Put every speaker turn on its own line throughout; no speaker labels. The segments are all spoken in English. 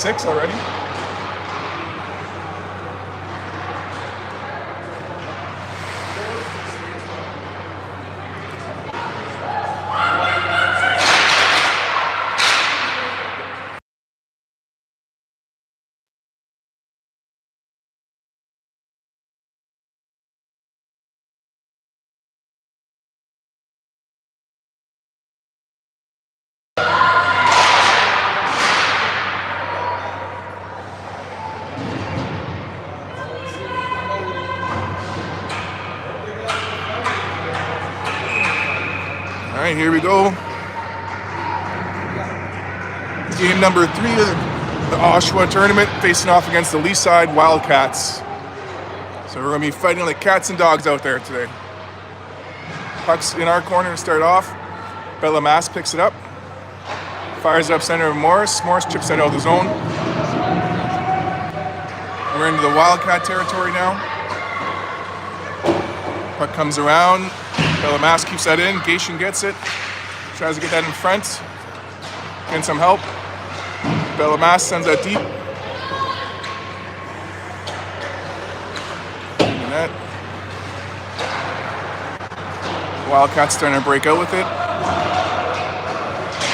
6 already. All right, here we go. Game number 3 of the Oshawa tournament, facing off against the Leaside Wildcats. So we're going to be fighting like cats and dogs out there today. Puck's in our corner to start off. Belamass picks it up. Fires it up center of Morris. Morris chips it out of the zone. We're into the Wildcat territory now. Puck comes around. Belamass keeps that in. Gation gets it. Tries to get that in front. Getting some help. Belamass sends that deep. Net. Wildcats starting to break out with it.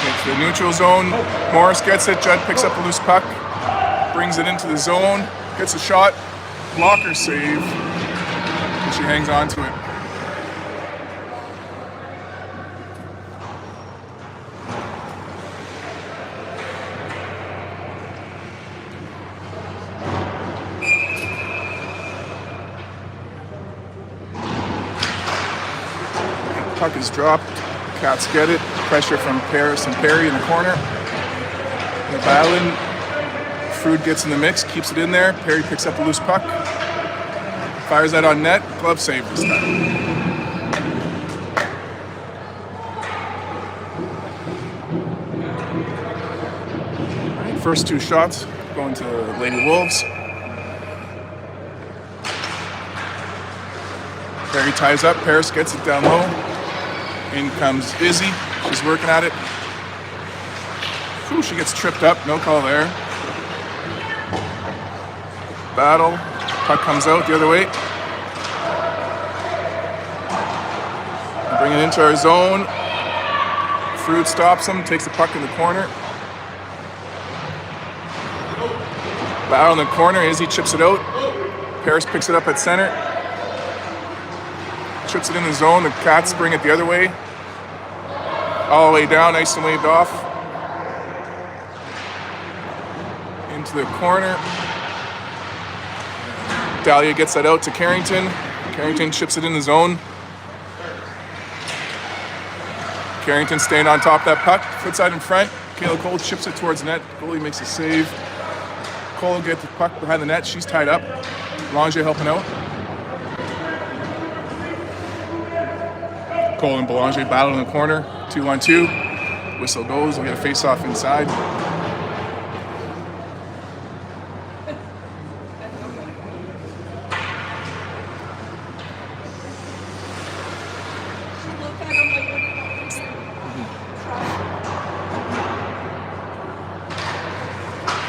Into the neutral zone. Morris gets it. Judd picks up the loose puck. Brings it into the zone. Gets a shot. Blocker save. And she hangs on to it. Puck is dropped. Cats get it. Pressure from Paris and Perry in the corner. They're battling. Frood gets in the mix, keeps it in there. Perry picks up the loose puck. Fires that on net. Glove save this time. All right, first 2 shots going to Lady Wolves. Perry ties up. Paris gets it down low. In comes Izzy. She's working at it. Ooh, she gets tripped up. No call there. Battle. Puck comes out the other way. Bring it into our zone. Frood stops him. Takes the puck in the corner. Battle in the corner. Izzy chips it out. Paris picks it up at center. Chips it in the zone. The Cats bring it the other way. All the way down, nice and waved off. Into the corner. Dahlia gets that out to Carrington. Carrington chips it in the zone. Carrington staying on top of that puck. Footside in front. Kayla Cole chips it towards net. Goalie makes a save. Cole gets the puck behind the net. She's tied up. Belanger helping out. Cole and Belanger battle in the corner. 2-on-2. Whistle goes. We'll get a face-off inside.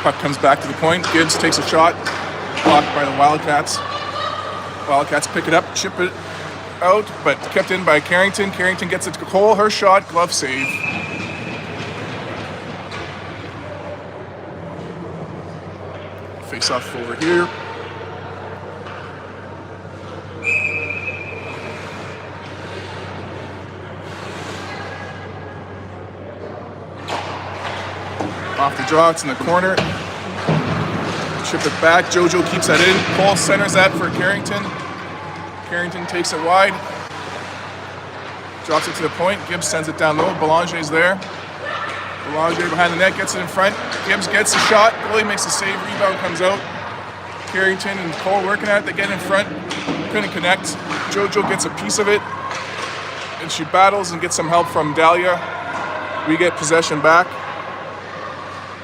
Puck comes back to the point. Gibbs takes a shot. Blocked by the Wildcats. Wildcats pick it up, chip it out, but kept in by Carrington. Carrington gets it to Cole. Her shot, glove save. Face off over here. Off the draw, it's in the corner. Chip it back. JoJo keeps that in. Cole centers that for Carrington. Carrington takes it wide. Drops it to the point. Gibbs sends it down low. Belanger's there. Belanger behind the net, gets it in front. Gibbs gets the shot. Goalie makes a save. Rebound comes out. Carrington and Cole working at it. They get in front. Couldn't connect. JoJo gets a piece of it. And she battles and gets some help from Dahlia. We get possession back.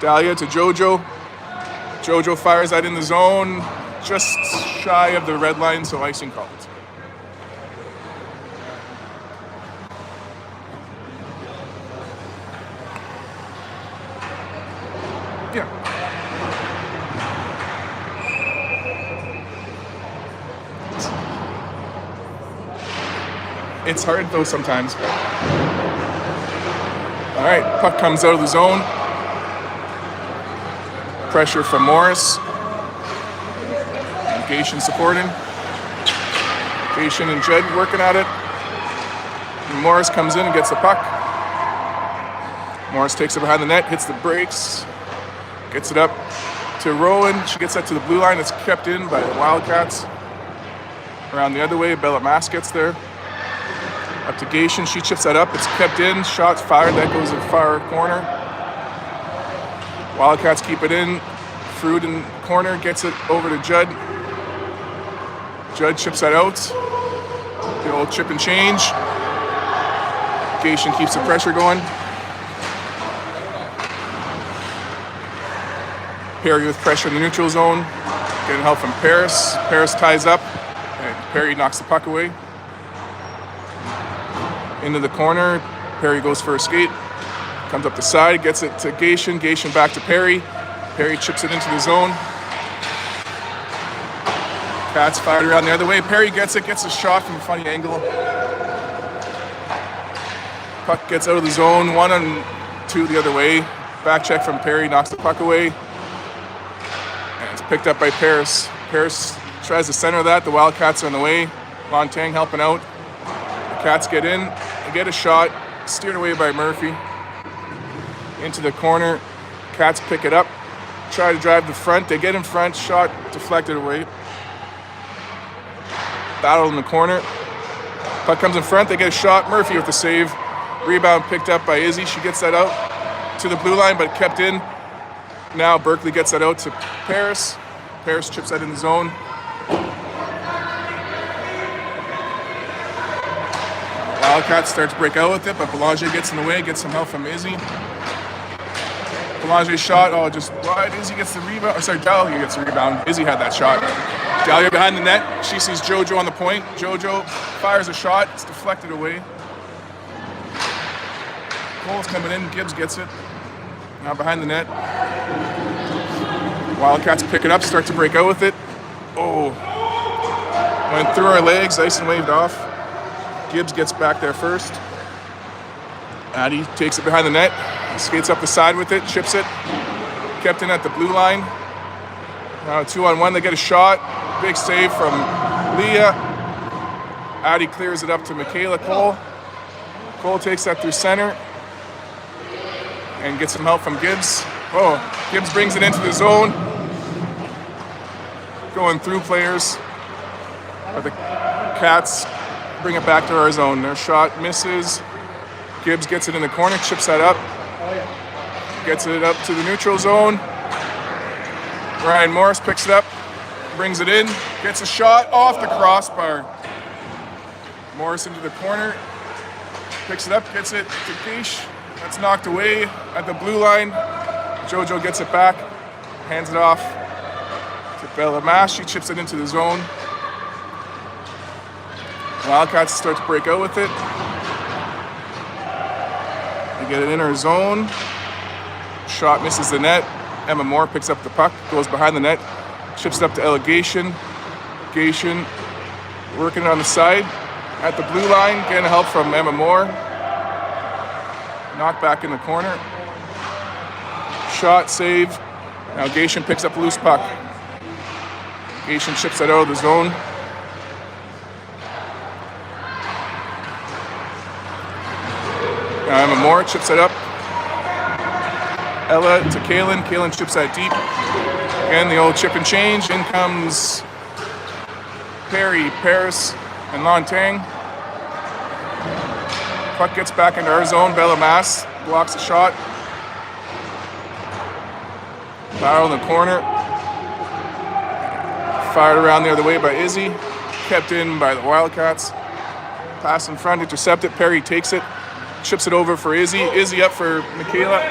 Dahlia to JoJo. JoJo fires that in the zone. Just shy of the red line, so icing called. Yeah. It's hard though sometimes. All right, puck comes out of the zone. Pressure from Morris. Gation supporting. Gation and Judd working at it. And Morris comes in and gets the puck. Morris takes it behind the net, hits the brakes, gets it up to Rowan. She gets that to the blue line. It's kept in by the Wildcats. Around the other way, Bella Mass gets there. Up to Gation, she chips that up. It's kept in, shots fired. That goes in far corner. Wildcats keep it in. Fruit in corner, gets it over to Judd. Judd chips that out. The old chip and change. Gation keeps the pressure going. Perry with pressure in the neutral zone. Getting help from Paris. Paris ties up. And Perry knocks the puck away. Into the corner. Perry goes for a skate. Comes up the side. Gets it to Gation. Gation back to Perry. Perry chips it into the zone. Cats fired around the other way. Perry gets it. Gets a shot from a funny angle. Puck gets out of the zone. 1 and 2 the other way. Back check from Perry. Knocks the puck away. It's picked up by Paris. Paris tries to center that. The Wildcats are in the way. Montang helping out. The Cats get in. They get a shot. Steered away by Murphy. Into the corner. Cats pick it up. Try to drive the front. They get in front. Shot deflected away. Battle in the corner. Puck comes in front. They get a shot. Murphy with the save. Rebound picked up by Izzy. She gets that out to the blue line, but kept in. Now Berkeley gets that out to Paris. Paris chips that in the zone. Wildcats start to break out with it, but Belanger gets in the way, gets some help from Izzy. Belanger's shot, just wide. Izzy gets the rebound. Dahlia gets the rebound. Izzy had that shot. Dahlia behind the net. She sees JoJo on the point. JoJo fires a shot. It's deflected away. Cole's coming in. Gibbs gets it. Now behind the net. Wildcats pick it up, start to break out with it. Went through our legs, ice and waved off. Gibbs gets back there first. Addie takes it behind the net, skates up the side with it, chips it. Kept in at the blue line. Now 2-on-1, they get a shot. Big save from Leah. Addie clears it up to Michaela Cole. Cole takes that through center and gets some help from Gibbs. Gibbs brings it into the zone. Going through players. But the Cats bring it back to our zone. Their shot misses. Gibbs gets it in the corner, chips that up. Gets it up to the neutral zone. Ryan Morris picks it up, brings it in, gets a shot off the crossbar. Morris into the corner, picks it up, gets it to Keish. That's knocked away at the blue line. JoJo gets it back, hands it off to Bella Mash. She chips it into the zone. Wildcats start to break out with it. They get it in her zone. Shot misses the net. Emma Moore picks up the puck, goes behind the net, chips it up to Ella Gation. Gation working on the side at the blue line, getting help from Emma Moore. Knocked back in the corner. Shot, save. Now Gation picks up a loose puck. Gation chips it out of the zone. Now Emma Moore chips it up. Ella to Kaylin. Kaylin chips that deep. Again, the old chip and change. In comes Perry, Paris, and Lontang. Puck gets back into our zone. Bella Mass blocks the shot. Barrel in the corner. Fired around the other way by Izzy. Kept in by the Wildcats. Pass in front, intercepted. Perry takes it. Chips it over for Izzy. Izzy up for Michaela.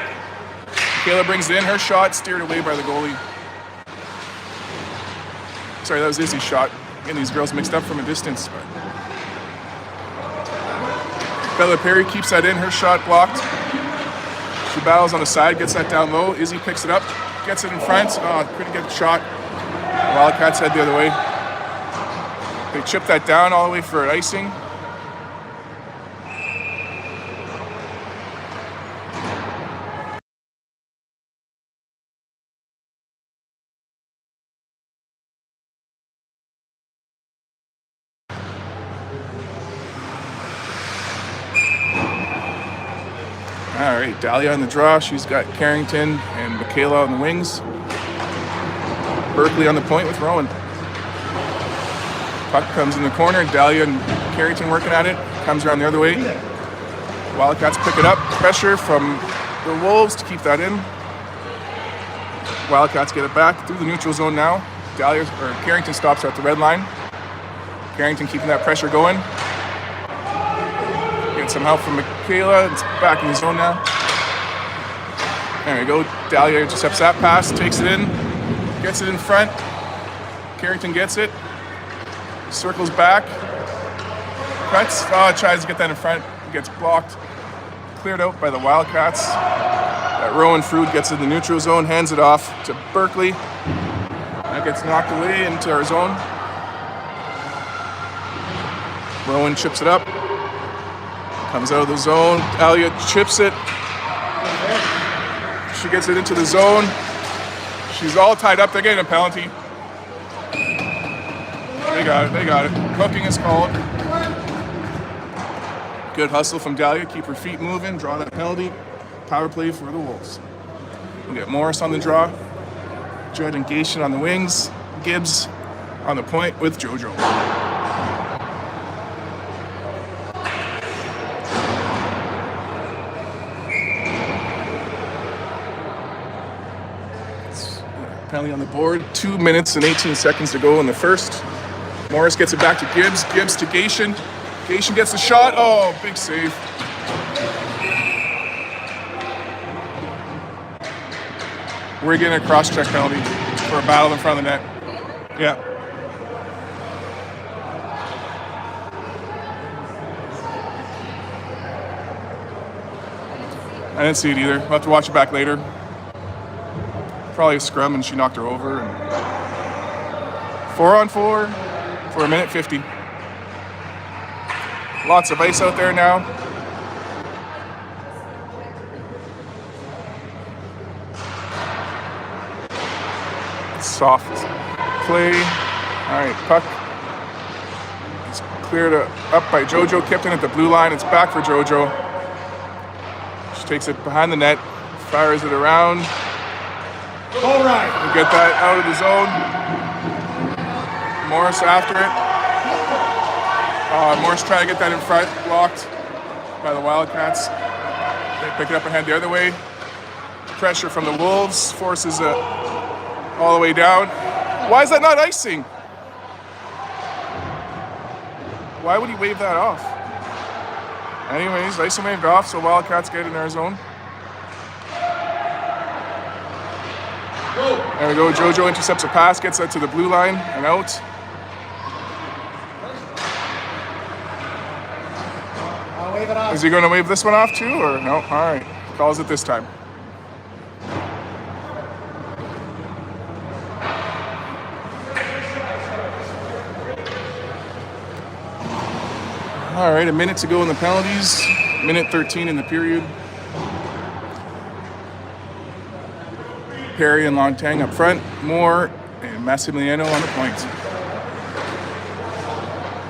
Michaela brings it in. Her shot steered away by the goalie. Sorry, that was Izzy's shot. Again, these girls mixed up from a distance. But Bella Perry keeps that in. Her shot blocked. She battles on the side, gets that down low. Izzy picks it up, gets it in front. Couldn't get the shot. Wildcats head the other way. They chip that down all the way for icing. All right, Dahlia on the draw. She's got Carrington and Michaela on the wings. Berkeley on the point with Rowan. Puck comes in the corner. Dahlia and Carrington working at it. Comes around the other way. Wildcats pick it up. Pressure from the Wolves to keep that in. Wildcats get it back through the neutral zone now. Carrington stops at the red line. Carrington keeping that pressure going. Get some help from Michaela. It's back in the zone now. There we go. Dahlia intercepts that pass, takes it in, gets it in front. Carrington gets it. Circles back. Cuts. Tries to get that in front. Gets blocked. Cleared out by the Wildcats. That Rowan Frood gets in the neutral zone, hands it off to Berkeley. That gets knocked away into our zone. Rowan chips it up. Comes out of the zone. Dahlia chips it. She gets it into the zone. She's all tied up. They're getting a penalty. They got it. Hooking is called. Good hustle from Dahlia. Keep her feet moving. Draw that penalty. Power play for the Wolves. We get Morris on the draw. Judd and Gation on the wings. Gibbs on the point with JoJo. Penalty on the board. 2 minutes and 18 seconds to go in the first. Morris gets it back to Gibbs. Gibbs to Gation. Gation gets the shot. Oh, big save. We're getting a cross-check penalty for a battle in front of the net. Yeah. I didn't see it either. We'll have to watch it back later. Probably a scrum and she knocked her over. And 4-on-4 for 1:50. Lots of ice out there now. Soft play. All right, puck. It's cleared up by JoJo. Kept in at the blue line. It's back for JoJo. She takes it behind the net. Fires it around.
All right.
We get that out of the zone. Morris after it. Morris trying to get that in front. Blocked by the Wildcats. They pick it up and head the other way. Pressure from the Wolves. Forces it all the way down. Why is that not icing? Why would he wave that off? Anyways, icing waved off, so Wildcats get in our zone. There we go. JoJo intercepts a pass, gets that to the blue line and out.
I'll wave it off.
Is he going to wave this one off too, or no? All right, calls it this time. All right, a minute to go in the penalties. Minute 13 in the period. Perry and Lontang up front. Moore and Massimiliano on the point.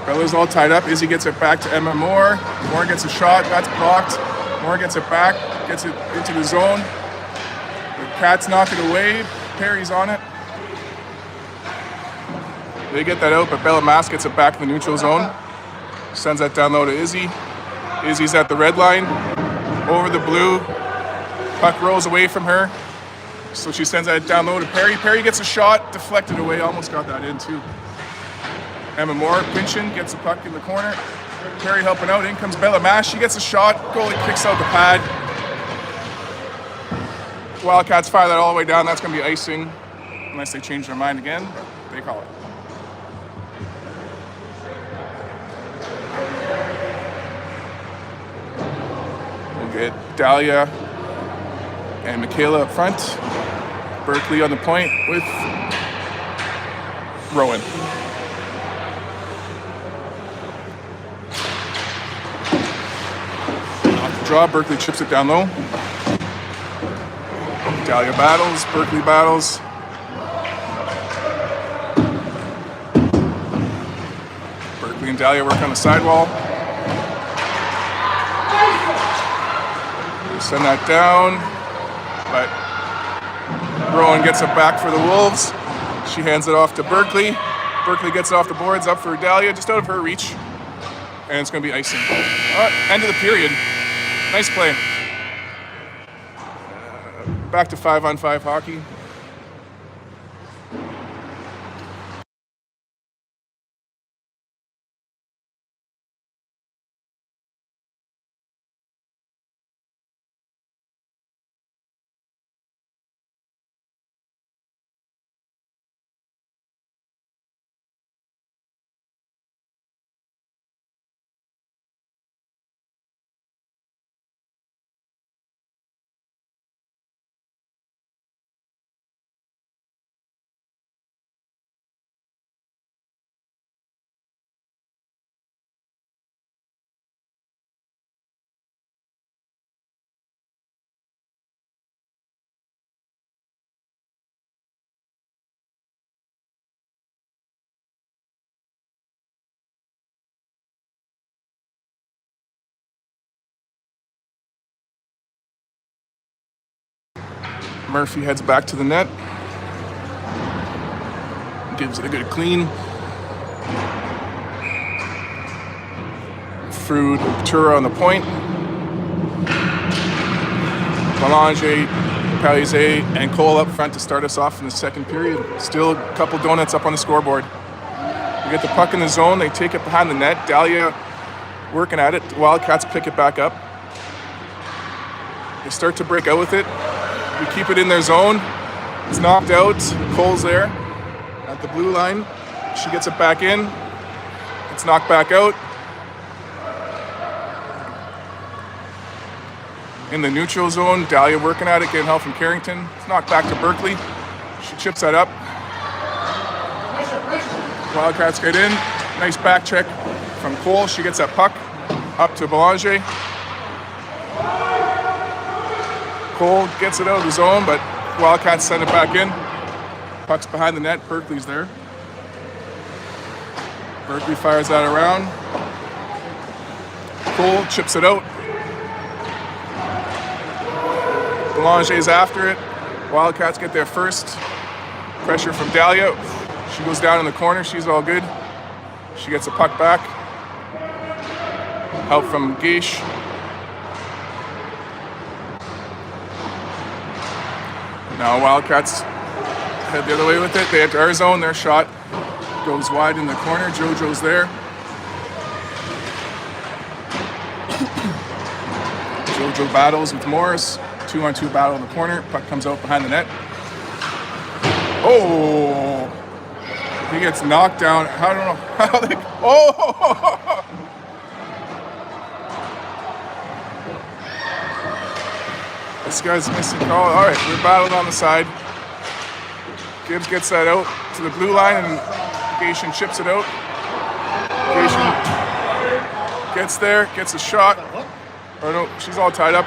Bella's all tied up. Izzy gets it back to Emma Moore. Moore gets a shot. That's blocked. Moore gets it back. Gets it into the zone. The Cats knock it away. Perry's on it. They get that out, but Bella Mass gets it back in the neutral zone. Sends that down low to Izzy. Izzy's at the red line. Over the blue. Puck rolls away from her. So she sends that down low to Perry. Perry gets a shot, deflected away, almost got that in too. Emma Moore pinching, gets the puck in the corner. Perry helping out, in comes Bella Mash. She gets a shot, goalie kicks out the pad. Wildcats fire that all the way down. That's going to be icing, unless they change their mind again, but they call it. We'll get Dahlia and Michaela up front. Berkeley on the point with Rowan. Off the draw, Berkeley chips it down low. Dahlia battles, Berkeley battles. Berkeley and Dahlia work on the sidewall. send that down, but Rowan gets it back for the Wolves. She hands it off to Berkeley. Berkeley gets it off the boards, up for Dahlia, just out of her reach. And it's going to be icing. End of the period. Nice play. Back to 5-on-5 hockey. Murphy heads back to the net. Gives it a good clean. Fruit, Tura on the point. Belanger, Palizé, and Cole up front to start us off in the second period. Still a couple donuts up on the scoreboard. We get the puck in the zone. They take it behind the net. Dahlia working at it. The Wildcats pick it back up. They start to break out with it. We keep it in their zone. It's knocked out. Cole's there at the blue line. She gets it back in. It's knocked back out. In the neutral zone, Dahlia working at it, getting help from Carrington. It's knocked back to Berkeley. She chips that up. Wildcats get in. Nice back check from Cole. She gets that puck up to Belanger. Cole gets it out of the zone, but Wildcats send it back in. Puck's behind the net. Berkeley's there. Berkeley fires that around. Cole chips it out. Belanger's after it. Wildcats get there first. Pressure from Dahlia. She goes down in the corner. She's all good. She gets the puck back. Help from Geish. Now Wildcats head the other way with it. They enter our zone. Their shot goes wide in the corner. JoJo's there. JoJo battles with Morris. 2-on-2 battle in the corner. Puck comes out behind the net. Oh! He gets knocked down. I don't know how they... Oh! This guy's missing call. All right, we're battled on the side. Gibbs gets that out to the blue line, and Gation chips it out. Gation gets there, gets a shot. Oh no, she's all tied up.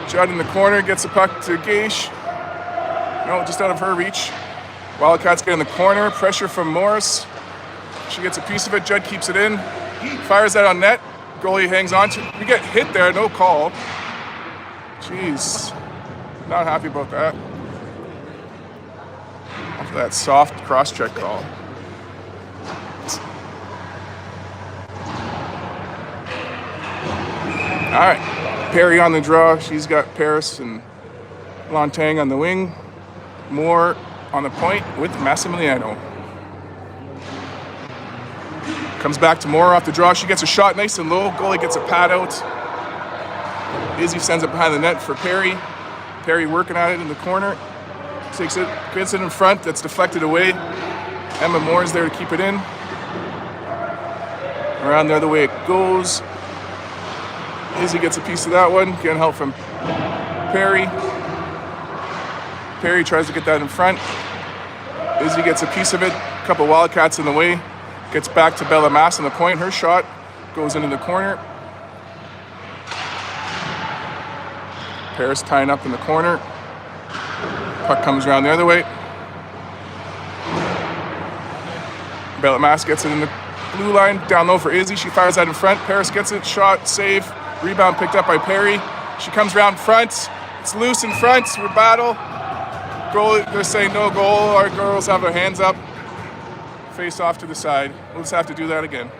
Judd in the corner gets a puck to Geish. No, just out of her reach. Wildcats get in the corner. Pressure from Morris. She gets a piece of it. Judd keeps it in. Fires that on net. Goalie hangs on to it. We get hit there. No call. Jeez. Not happy about that. After that soft cross-check call. All right. Perry on the draw. She's got Paris and Lontang on the wing. Moore on the point with Massimiliano. Comes back to Moore off the draw. She gets a shot nice and low. Goalie gets a pad out. Izzy sends it behind the net for Perry. Perry working at it in the corner. Takes it, gets it in front. That's deflected away. Emma Moore's there to keep it in. Around the other way it goes. Izzy gets a piece of that one. Getting help from Perry. Perry tries to get that in front. Izzy gets a piece of it. A couple Wildcats in the way. Gets back to Bella Mass on the point. Her shot goes into the corner. Paris tying up in the corner. Puck comes around the other way. Bella Mass gets it in the blue line. Down low for Izzy. She fires that in front. Paris gets it. Shot, save. Rebound picked up by Perry. She comes around front. It's loose in front. We battle. Goal, they're saying no goal. Our girls have their hands up. Face off to the side. We'll just have to do that again.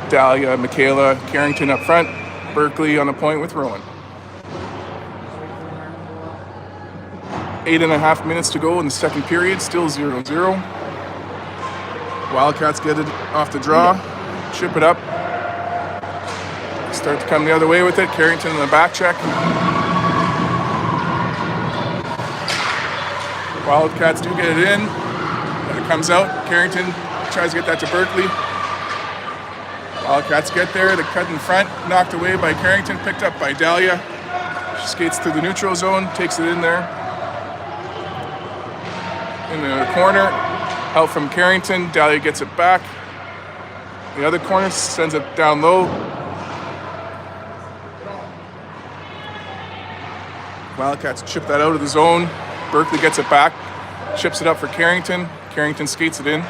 Dahlia, Michaela, Carrington up front. Berkeley on the point with Rowan. 8.5 minutes to go in the second period, still 0-0. Wildcats get it off the draw, chip it up. Start to come the other way with it. Carrington in the back check. Wildcats do get it in. And it comes out. Carrington tries to get that to Berkeley. Wildcats get there. They cut in front, knocked away by Carrington, picked up by Dahlia. She skates through the neutral zone, takes it in there. In the corner, help from Carrington. Dahlia gets it back. The other corner sends it down low. Wildcats chip that out of the zone. Berkeley gets it back, chips it up for Carrington. Carrington skates it in.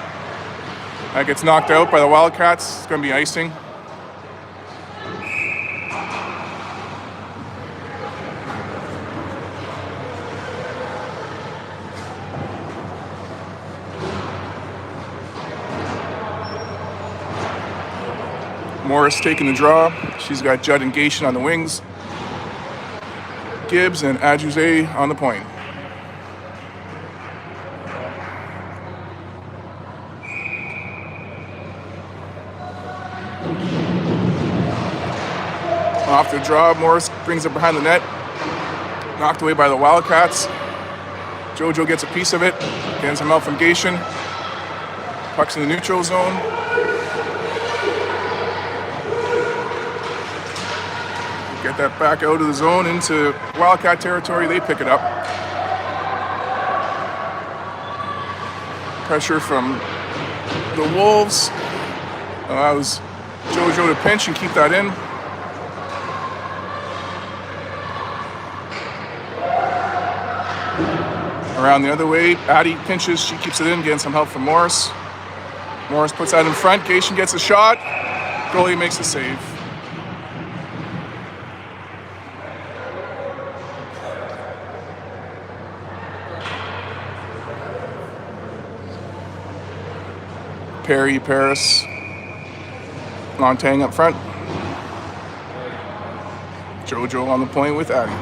That gets knocked out by the Wildcats. It's going to be icing. Morris taking the draw. She's got Judd and Gation on the wings. Gibbs and Adjuse on the point. Off the draw, Morris brings it behind the net. Knocked away by the Wildcats. JoJo gets a piece of it. Gets him out from Gation. Puck's in the neutral zone. Get that back out of the zone into Wildcat territory. They pick it up. Pressure from the Wolves allows JoJo to pinch and keep that in. Around the other way, Addie pinches, she keeps it in, getting some help from Morris. Morris puts that in front, Gation gets a shot, goalie makes a save. Perry, Paris, Montang up front. JoJo on the point with Addie.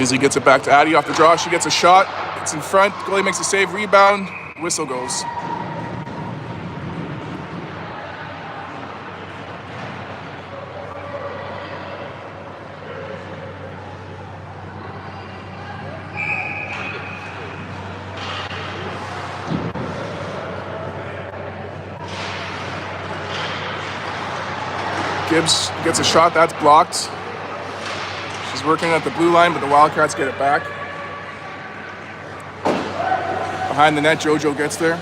Izzy gets it back to Addie off the draw. She gets a shot. It's in front. Goalie makes a save. Rebound. Whistle goes. Gibbs gets a shot. That's blocked. She's working at the blue line, but the Wildcats get it back. Behind the net, JoJo gets there.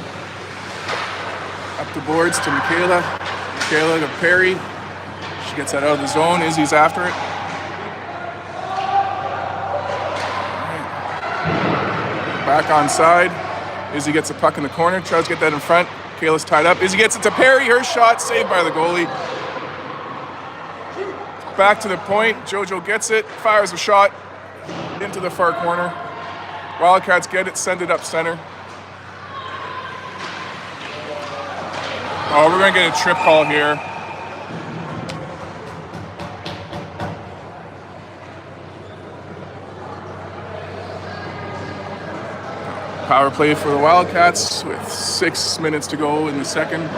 Up the boards to Michaela. Michaela to Perry. She gets that out of the zone. Izzy's after it. Back on side. Izzy gets a puck in the corner. Tries to get that in front. Michaela's tied up. Izzy gets it to Perry. Her shot saved by the goalie. Back to the point. JoJo gets it. Fires a shot into the far corner. Wildcats get it. Send it up center. Oh, we're going to get a trip call here. Power play for the Wildcats with 6 minutes to go in the second.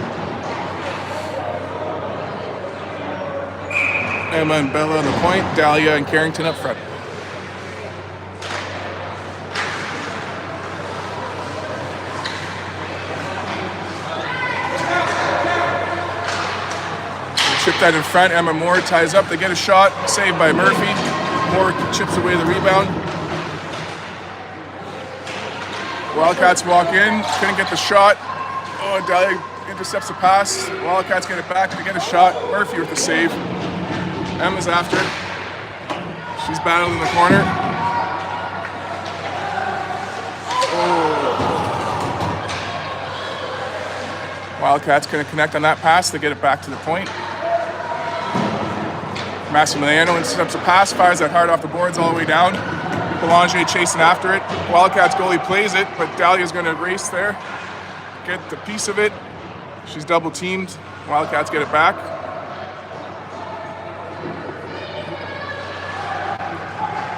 Emma and Bella on the point. Dahlia and Carrington up front. Chip that in front. Emma Moore ties up. They get a shot. Saved by Murphy. Moore chips away the rebound. Wildcats walk in. Couldn't get the shot. Oh, Dahlia intercepts the pass. Wildcats get it back. They get a shot. Murphy with the save. Emma's after it. She's battled in the corner. Oh. Wildcats going to connect on that pass to get it back to the point. Massimiliano intercepts a pass, fires that hard off the boards all the way down. Belanger chasing after it. Wildcats goalie plays it, but Dahlia's going to race there, get the piece of it. She's double teamed. Wildcats get it back.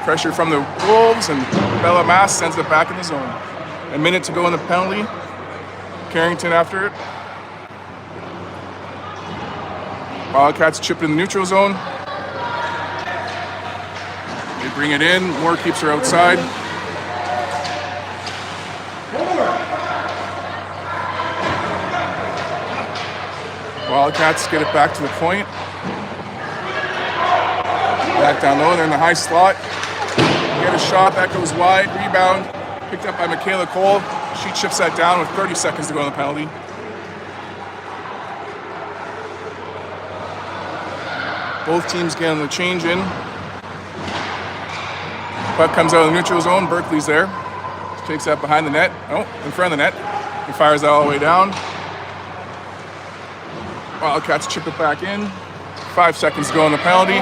Pressure from the Wolves, and Bella Mass sends it back in the zone. A minute to go in the penalty. Carrington after it. Wildcats chip it in the neutral zone. They bring it in. Moore keeps her outside. Wildcats get it back to the point. Back down low, they're in the high slot. Get a shot, that goes wide. Rebound, picked up by Michaela Cole. She chips that down with 30 seconds to go on the penalty. Both teams getting the change in. Puck comes out of the neutral zone. Berkeley's there. Takes that behind the net. Oh, in front of the net. He fires that all the way down. Wildcats chip it back in. 5 seconds to go on the penalty.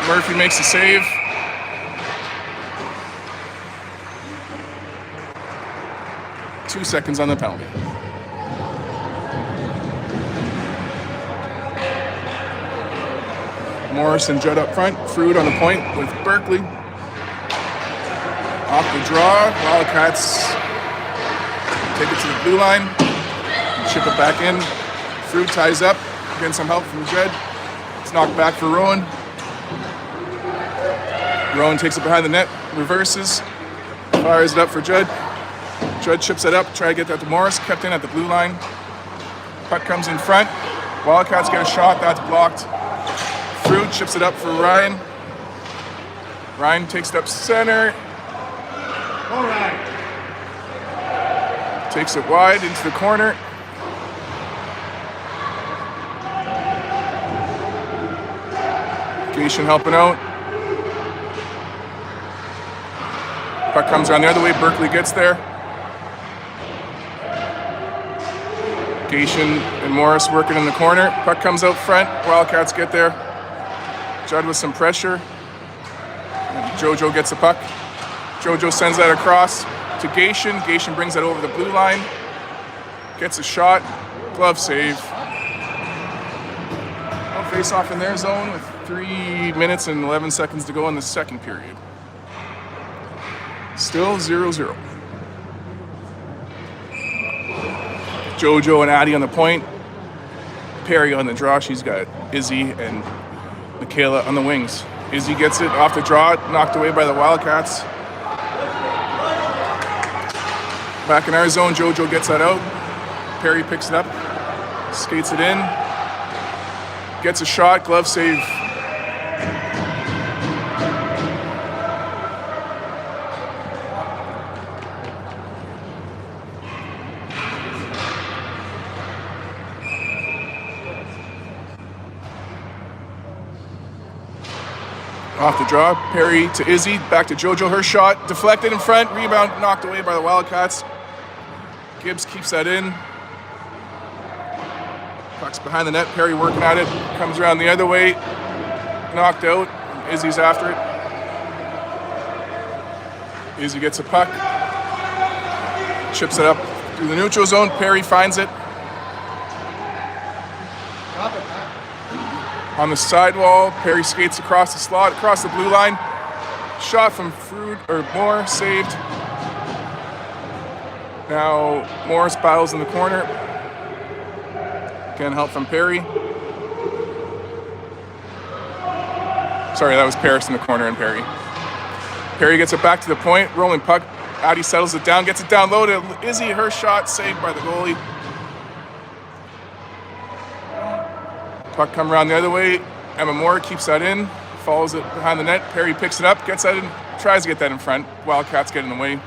Murphy makes the save. Two seconds on the penalty. Morris and Judd up front. Frood on the point with Berkeley. Off the draw. Wildcats take it to the blue line. Chip it back in. Frood ties up. Getting some help from Judd. It's knocked back for Rowan. Rowan takes it behind the net, reverses, fires it up for Judd. Judd chips it up, try to get that to Morris, kept in at the blue line. Puck comes in front. Wildcats get a shot, that's blocked. Frood chips it up for Ryan. Ryan takes it up center.
All right.
Takes it wide into the corner. Gatien helping out. Puck comes around the other way. Berkeley gets there. Gatien and Morris working in the corner. Puck comes out front. Wildcats get there. Judd with some pressure. And Jojo gets the puck. Jojo sends that across to Gatien. Gatien brings that over the blue line. Gets a shot. Glove save. No face off in their zone with 3 minutes and 11 seconds to go in the second period. Still 0-0. Jojo and Addie on the point. Perry on the draw. She's got Izzy and Michaela on the wings. Izzy gets it off the draw, knocked away by the Wildcats. Back in our zone, Jojo gets that out. Perry picks it up, skates it in, gets a shot, glove save. Off the draw, Perry to Izzy, back to Jojo, her shot, deflected in front, rebound knocked away by the Wildcats. Gibbs keeps that in. Puck's behind the net, Perry working at it, comes around the other way, knocked out, Izzy's after it. Izzy gets a puck, chips it up through the neutral zone, Perry finds it. On the sidewall, Perry skates across the slot, across the blue line. Shot from Frood, or Moore, saved. Now Morris battles in the corner. Again, help from Perry. Sorry, that was Paris in the corner and Perry. Perry gets it back to the point, rolling puck. Addie settles it down, gets it down low to Izzy, her shot saved by the goalie. Puck come around the other way. Emma Moore keeps that in, follows it behind the net. Perry picks it up, gets that in, tries to get that in front. Wildcats get in the way.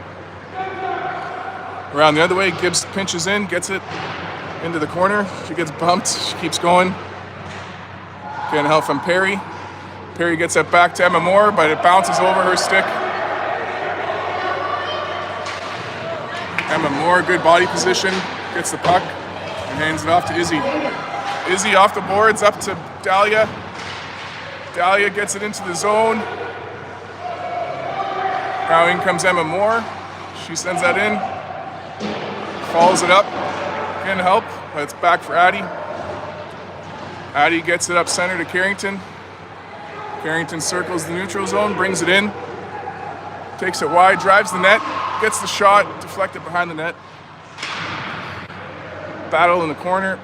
Around the other way, Gibbs pinches in, gets it into the corner. She gets bumped, she keeps going. Getting help from Perry. Perry gets it back to Emma Moore, but it bounces over her stick. Emma Moore, good body position, gets the puck and hands it off to Izzy. Izzy off the boards, up to Dahlia. Dahlia gets it into the zone. Now in comes Emma Moore. She sends that in. Follows it up. Getting help, but it's back for Addie. Addie gets it up center to Carrington. Carrington circles the neutral zone, brings it in. Takes it wide, drives the net, gets the shot, deflected behind the net. Battle in the corner.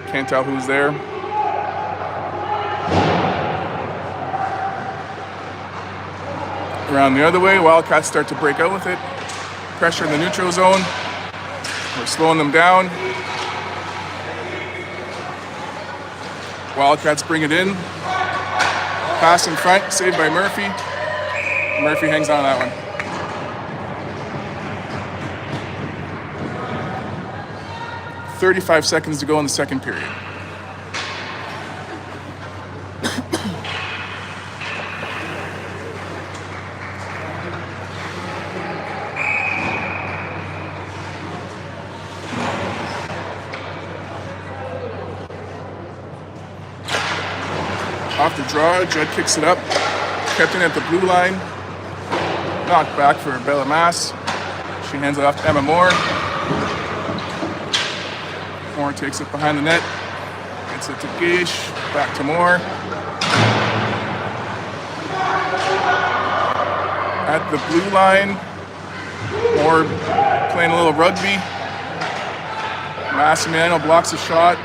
Can't tell who's there. Around the other way, Wildcats start to break out with it. Pressure in the neutral zone. We're slowing them down. Wildcats bring it in. Pass in front, saved by Murphy. Murphy hangs on to that one. "35 seconds to go in the second period. Off the draw, Judd kicks it up. Kept in at the blue line. Knocked back for Bella Mass. She hands it off to Emma Moore. Moore takes it behind the net. Gets it to Gaish. Back to Moore. At the blue line. Moore playing a little rugby. Massimiano blocks a shot.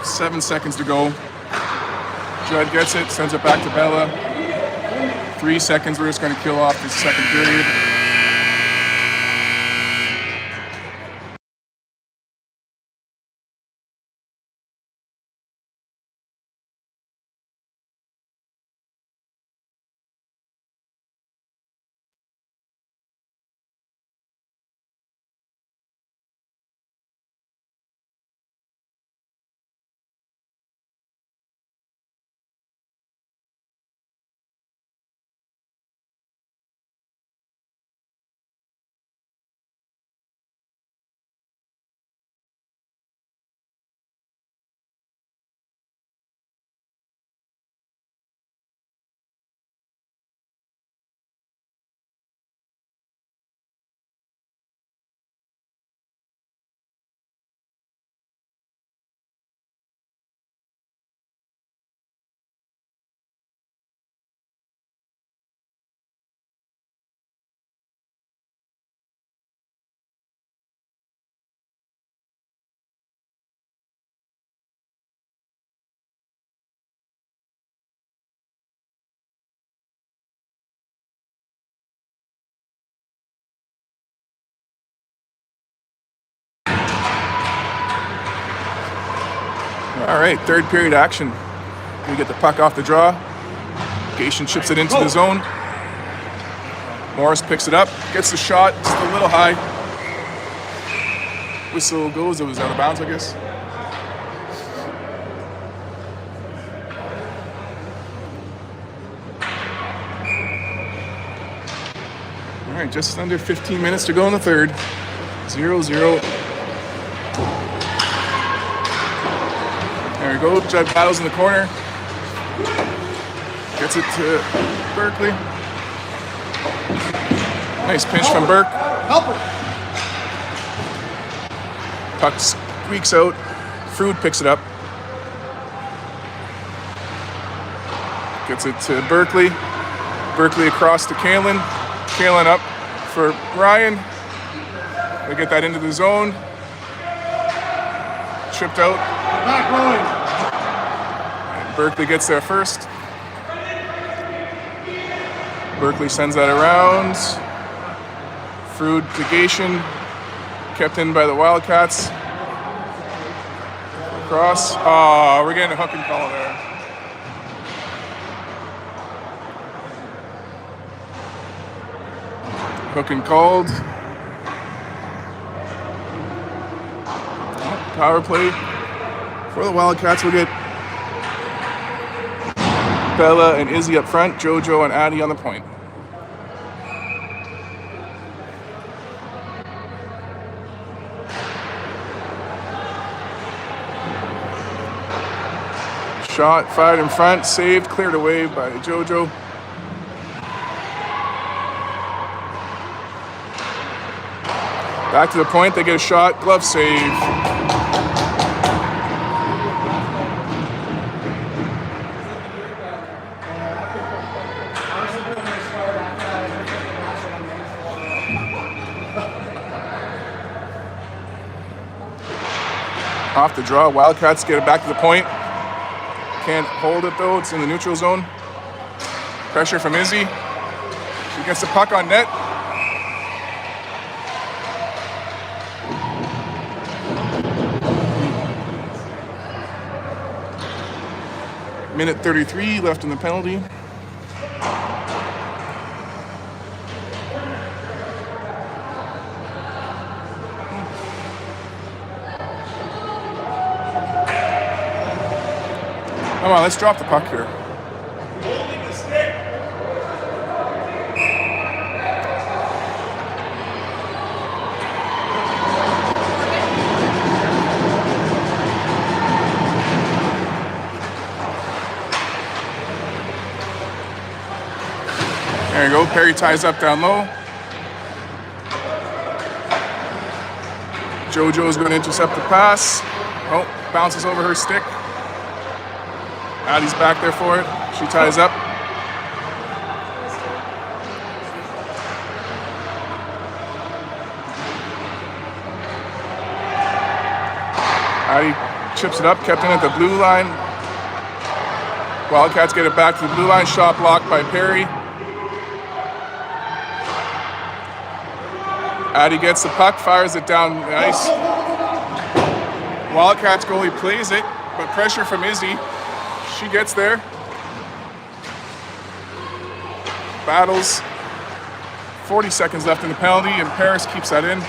7 seconds to go. Judd gets it, sends it back to Bella. 3 seconds, we're just going to kill off this second period. All right, third period action. We get the puck off the draw. Gation chips it into the zone. Morris picks it up, gets the shot, just a little high. Whistle goes, it was out of bounds, I guess. All right, just under 15 minutes to go in the third. 0-0. There we go, Judd battles in the corner. Gets it to Berkeley. Nice pinch from Burke.
Help her.
Puck squeaks out. Frood picks it up. Gets it to Berkeley. Berkeley across to Kalen. Kalen up for Ryan. They get that into the zone. Chipped out.
Back rolling.
And Berkeley gets there first. Berkeley sends that around. Frood to Gation. Kept in by the Wildcats. Across. Oh, we're getting a hook and call there. Hook and called. Power play. For the Wildcats, we'll get Bella and Izzy up front, JoJo and Addie on the point. Shot fired in front, saved, cleared away by JoJo. Back to the point, they get a shot, glove save. Off the draw, Wildcats get it back to the point. Can't hold it though, it's in the neutral zone. Pressure from Izzy. She gets the puck on net. Minute 33 left in the penalty. Come on, let's drop the puck here.
Holding the stick.
There you go, Perry ties up down low. JoJo's going to intercept the pass. Oh, bounces over her stick. Addie's back there for it. She ties up. Addie chips it up, kept in at the blue line. Wildcats get it back to the blue line. Shot blocked by Perry. Addie gets the puck, fires it down the ice. Wildcats goalie plays it, but pressure from Izzy. She gets there. Battles. 40 seconds left in the penalty, and Paris keeps that in.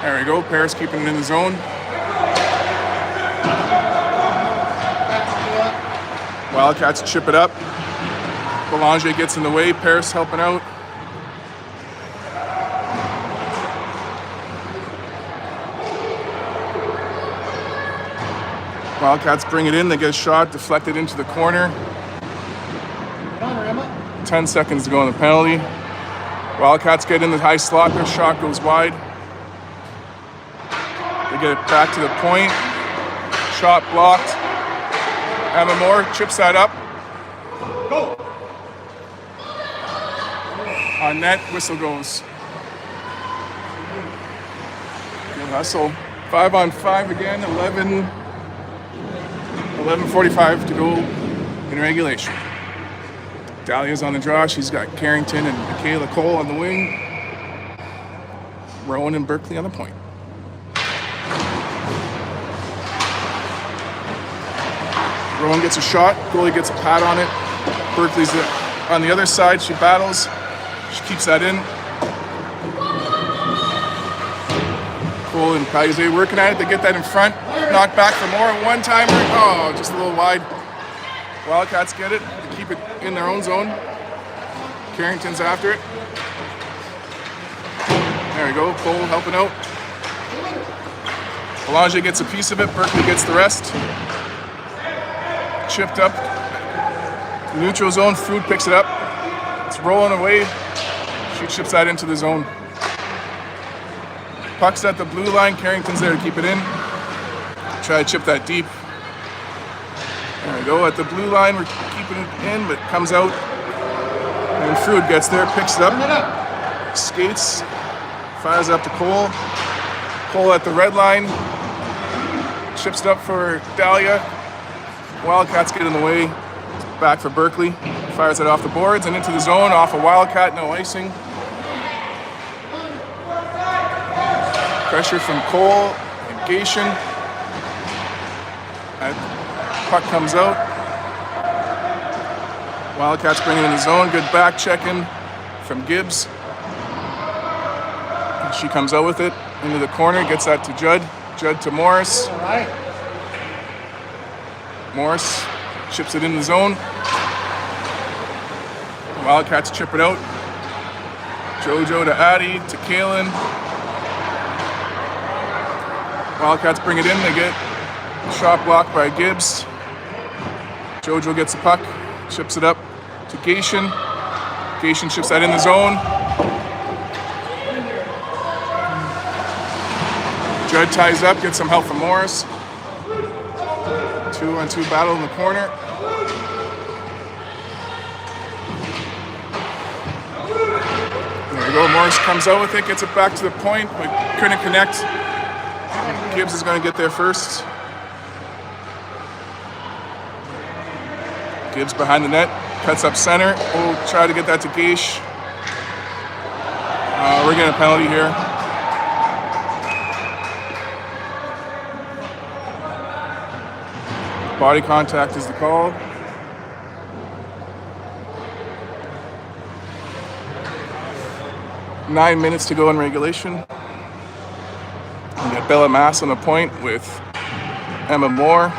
There we go. Paris keeping it in the zone. Wildcats chip it up. Belanger gets in the way. Paris helping out. Wildcats bring it in. They get a shot deflected into the corner. 10 seconds to go on the penalty. Wildcats get in the high slot. Their shot goes wide. They get it back to the point. Shot blocked. Emma Moore chips that up.
Go.
On net, whistle goes. Good hustle. 5-on-5 again, 11:45 to go in regulation. Dahlia's on the draw. She's got Carrington and Michaela Cole on the wing. Rowan and Berkeley on the point. Rowan gets a shot. Goalie gets a pat on it. Berkeley's on the other side. She battles. She keeps that in. Cole and Paisley working at it. They get that in front. Knocked back for more. One-timer. Oh, just a little wide. Wildcats get it. They keep it in their own zone. Carrington's after it. There we go. Cole helping out. Belanger gets a piece of it. Berkeley gets the rest. Chipped up. Neutral zone. Food picks it up. It's rolling away. She chips that into the zone. Puck's at the blue line. Carrington's there to keep it in. Try to chip that deep. There we go. At the blue line, we're keeping it in, but it comes out. And Fruit gets there, picks it up. Skates. Fires up to Cole. Cole at the red line. Chips it up for Dahlia. Wildcats get in the way. Back for Berkeley. Fires it off the boards and into the zone. Off a Wildcat, no icing. Pressure from Cole and Gation. Puck comes out. Wildcats bring it in the zone. Good back check in from Gibbs. She comes out with it into the corner, gets that to Judd. Judd to Morris.
All right.
Morris chips it in the zone. Wildcats chip it out. Jojo to Addie to Kalen. Wildcats bring it in. They get a shot blocked by Gibbs. Jojo gets the puck, chips it up to Gation. Gation chips that in the zone. Judd ties up, gets some help from Morris. 2-on-2 battle in the corner. There we go. Morris comes out with it, gets it back to the point, but couldn't connect. Gibbs is going to get there first. Gibbs behind the net, cuts up center. We'll try to get that to Gaish. We're getting a penalty here. Body contact is the call. Nine minutes to go in regulation. We got Bella Mass on the point with Emma Moore,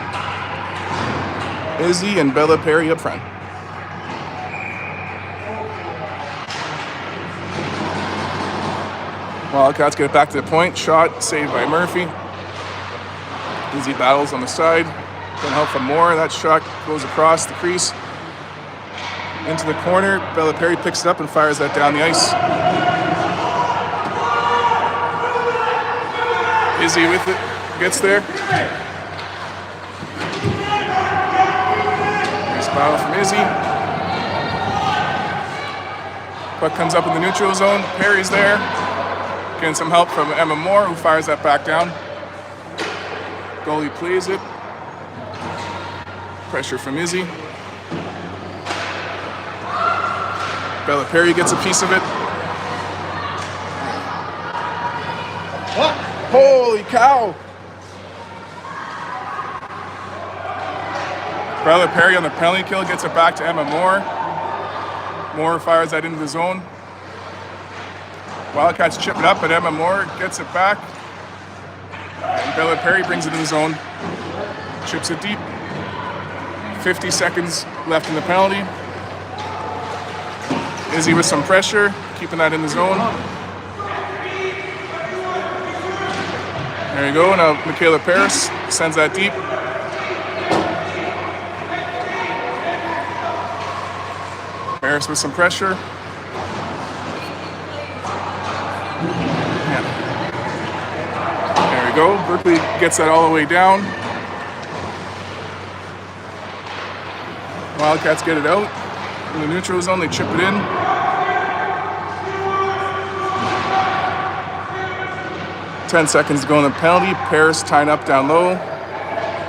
Izzy, and Bella Perry up front. Wildcats get it back to the point. Shot saved by Murphy. Izzy battles on the side. Getting help from Moore. That shot goes across the crease into the corner. Bella Perry picks it up and fires that down the ice. Izzy with it, gets there. Nice battle from Izzy. Puck comes up in the neutral zone. Perry's there. Getting some help from Emma Moore, who fires that back down. Goalie plays it. Pressure from Izzy. Bella Perry gets a piece of it.
What?
Holy cow! Bella Perry on the penalty kill gets it back to Emma Moore. Moore fires that into the zone. Wildcats chip it up, but Emma Moore gets it back. And Bella Perry brings it in the zone. Chips it deep. 50 seconds left in the penalty. Izzy with some pressure, keeping that in the zone. There you go. Now Michaela Paris sends that deep. Paris with some pressure. Yeah. There we go. Berkeley gets that all the way down. Wildcats get it out. In the neutral zone, they chip it in. Ten seconds to go in the penalty. Paris tying up down low.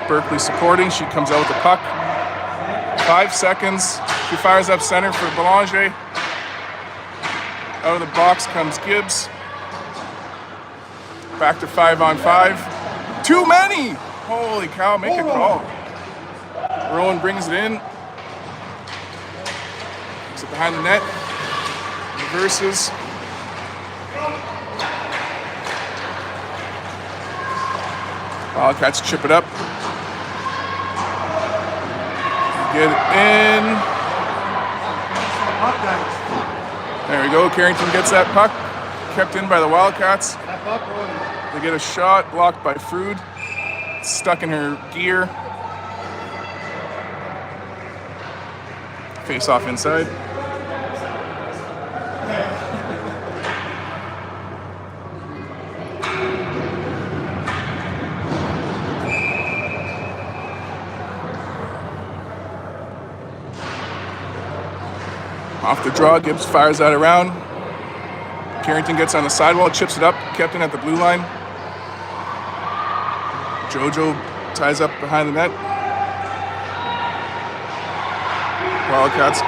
Berkeley supporting. She comes out with the puck. 5 seconds. She fires up center for Belanger. Out of the box comes Gibbs. Back to 5-on-5. Too many! Holy cow, make a call. Rowan brings it in. Puts it behind the net. Reverses. Wildcats chip it up. Get it in. There we go. Carrington gets that puck. Kept in by the Wildcats. They get a shot blocked by Frood. Stuck in her gear. Face off inside. Off the draw, Gibbs fires that around. Carrington gets on the sidewall, chips it up, kept in at the blue line. Jojo ties up behind the net. Wildcats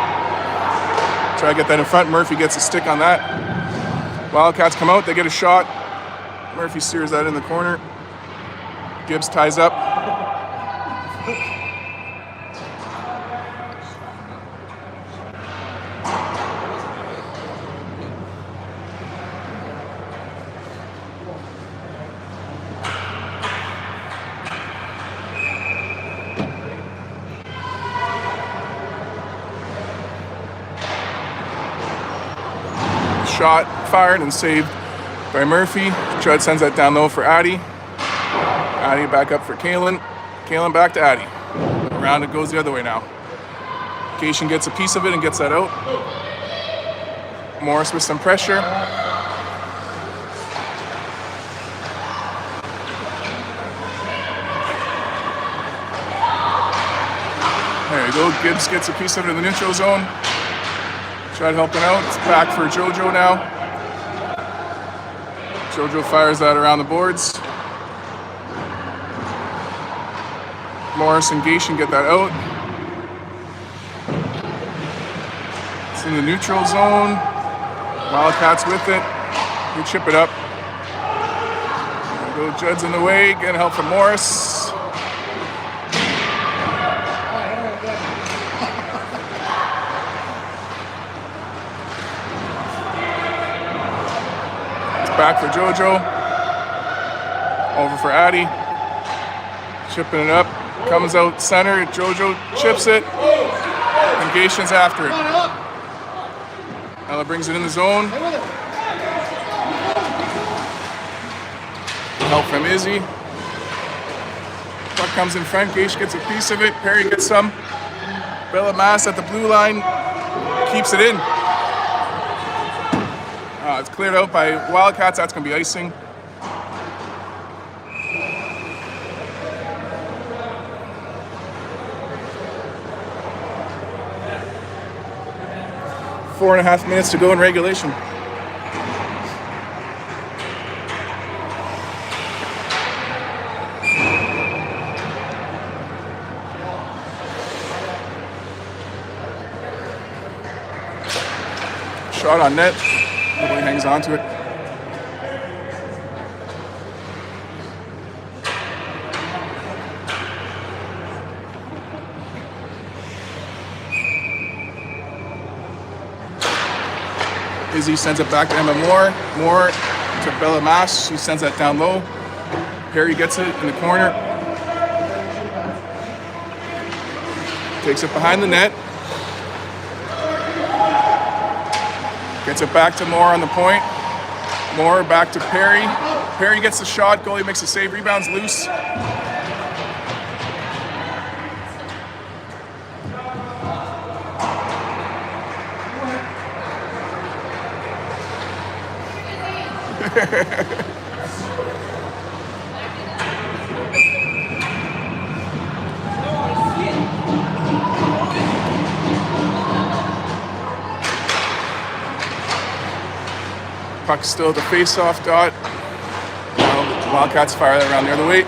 try to get that in front. Murphy gets a stick on that. Wildcats come out, they get a shot. Murphy steers that in the corner. Gibbs ties up. shot fired and saved by Murphy. Judd sends that down low for Addy. Addy back up for Kalen. Kalen back to Addy. Around it goes the other way now. Cation gets a piece of it and gets that out. Morris with some pressure. There you go. Gibbs gets a piece of it in the neutral zone. Tried helping out. It's back for JoJo now. JoJo fires that around the boards. Morris and Cation get that out. It's in the neutral zone. Wildcats with it. They chip it up. There you go. Judd's in the way. Getting help from Morris. Back for JoJo. Over for Addy. Chipping it up. Comes out center. JoJo chips it. And Gation's after it. Ella brings it in the zone. Help from Izzy. Puck comes in front. Gation gets a piece of it. Perry gets some. Bella Mass at the blue line. Keeps it in. It's cleared out by Wildcats. That's going to be icing. Four and a half minutes to go in regulation. Shot on net. Nobody hangs on to it. Izzy sends it back to Emma Moore. Moore to Bella Mash. She sends that down low. Perry gets it in the corner. Takes it behind the net. Gets it back to Moore on the point. Moore back to Perry. Perry gets the shot. Goalie makes a save. Rebounds loose. Puck still at the face-off dot. Now the Wildcats fire that around the other way.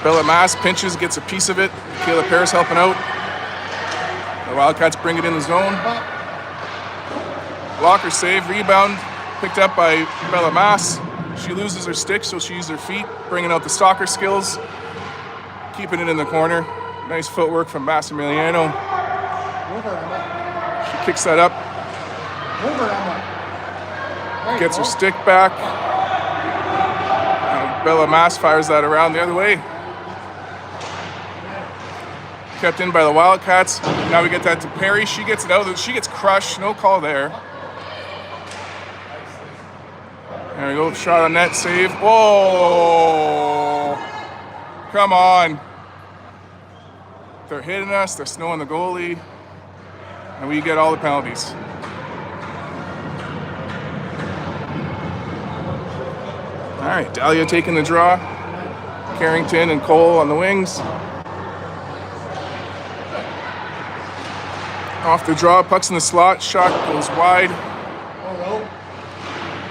Bella Mass pinches, gets a piece of it. Kayla Paris helping out. The Wildcats bring it in the zone. Blocker save, rebound, picked up by Bella Mass. She loses her stick, so she uses her feet, bringing out the soccer skills, keeping it in the corner. Nice footwork from Massimiliano. She kicks that up. Gets her stick back. Bella Mass fires that around the other way. Kept in by the Wildcats. Now we get that to Perry. She gets it out. She gets crushed. No call there. There we go. Shot on net. Save. Whoa! Come on. They're hitting us. They're snowing the goalie. And we get all the penalties. All right, Dahlia taking the draw. Carrington and Cole on the wings. Off the draw, puck's in the slot. Shot goes wide.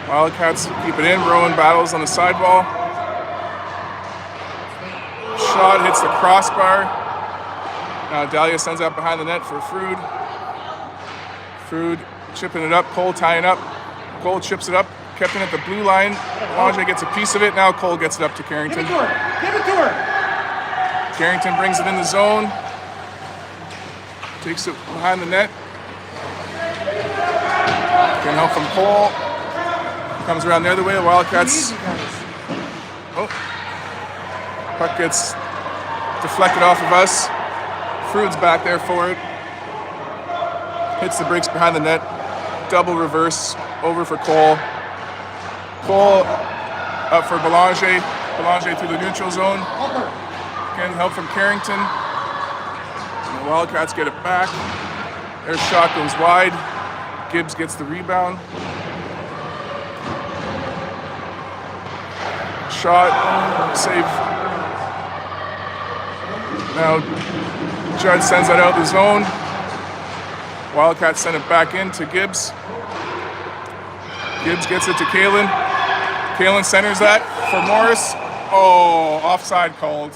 Wildcats keep it in. Rowan battles on the sidewall. Shot hits the crossbar. Now Dahlia sends that behind the net for Frood. Frood chipping it up. Cole tying up. Cole chips it up. Kept in at the blue line. Lange gets a piece of it. Now Cole gets it up to Carrington.
Give it to her. Give it to her.
Carrington brings it in the zone. Takes it behind the net. Getting help from Cole. Comes around the other way. The Wildcats. Oh. Puck gets deflected off of us. Frood's back there for it. Hits the brakes behind the net. double reverse over for Cole. Cole up for Belanger. Belanger through the neutral zone. Getting help from Carrington. And the Wildcats get it back. Their shot goes wide. Gibbs gets the rebound. Shot, save. Now Judd sends that out of the zone. Wildcats send it back in to Gibbs. Gibbs gets it to Kalen. Kalen centers that for Morris. Oh, offside called.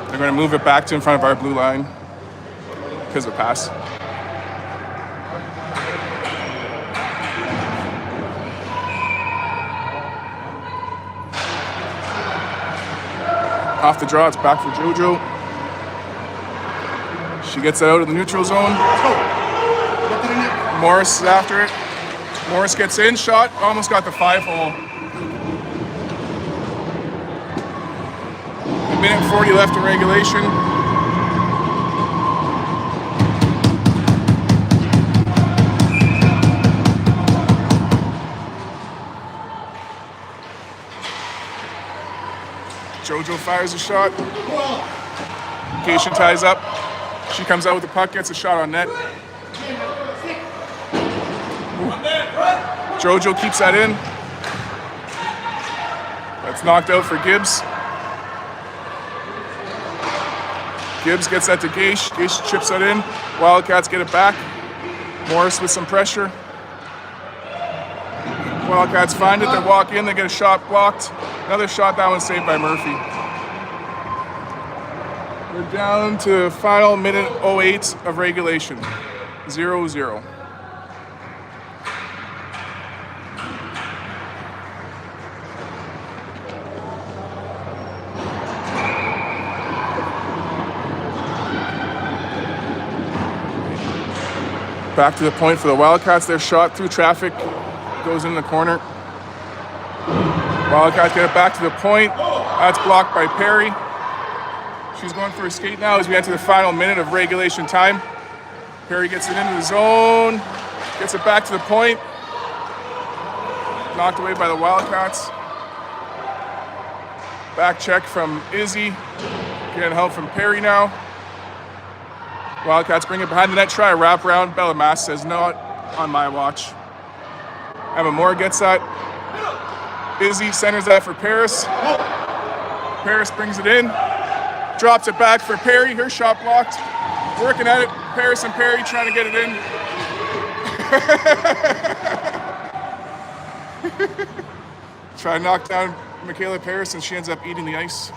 They're going to move it back to in front of our blue line because of the pass. Off the draw, it's back for JoJo. She gets it out of the neutral zone. Morris is after it. Morris gets in, shot, almost got the 5-hole. A minute 40 left in regulation. JoJo fires a shot. Cation ties up. She comes out with the puck, gets a shot on net. JoJo keeps that in. That's knocked out for Gibbs. Gibbs gets that to Gaish. Gaish chips that in. Wildcats get it back. Morris with some pressure. Wildcats find it. They walk in. They get a shot blocked. Another shot. That one saved by Murphy. We're down to final minute 08 of regulation. 0-0. Back to the point for the Wildcats. Their shot through traffic goes in the corner. Wildcats get it back to the point. That's blocked by Perry. She's going for a skate now as we enter the final minute of regulation time. Perry gets it into the zone, gets it back to the point. Knocked away by the Wildcats. Back check from Izzy. Getting help from Perry now. Wildcats bring it behind the net, try a wraparound. Bellamass says, not on my watch. Emma Moore gets that. Izzy centers that for Paris. Paris brings it in. Drops it back for Perry. Her shot blocked. Working at it. Paris and Perry trying to get it in. Try to knock down Michaela Paris, and she ends up eating the ice.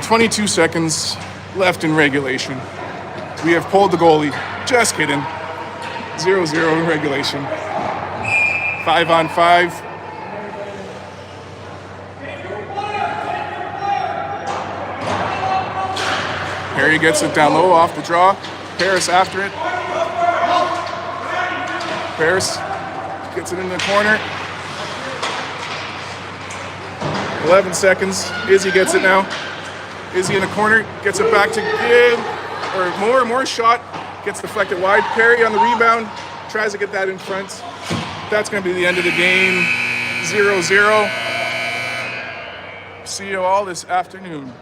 22 seconds left in regulation. We have pulled the goalie. Just kidding. 0-0 in regulation. 5-on-5. Perry gets it down low off the draw. Paris after it. Paris gets it in the corner. 11 seconds. Izzy gets it now. Izzy in the corner, gets it back to Gibb, or more shot, gets deflected wide. Perry on the rebound, tries to get that in front. That's going to be the end of the game, 0-0. See you all this afternoon.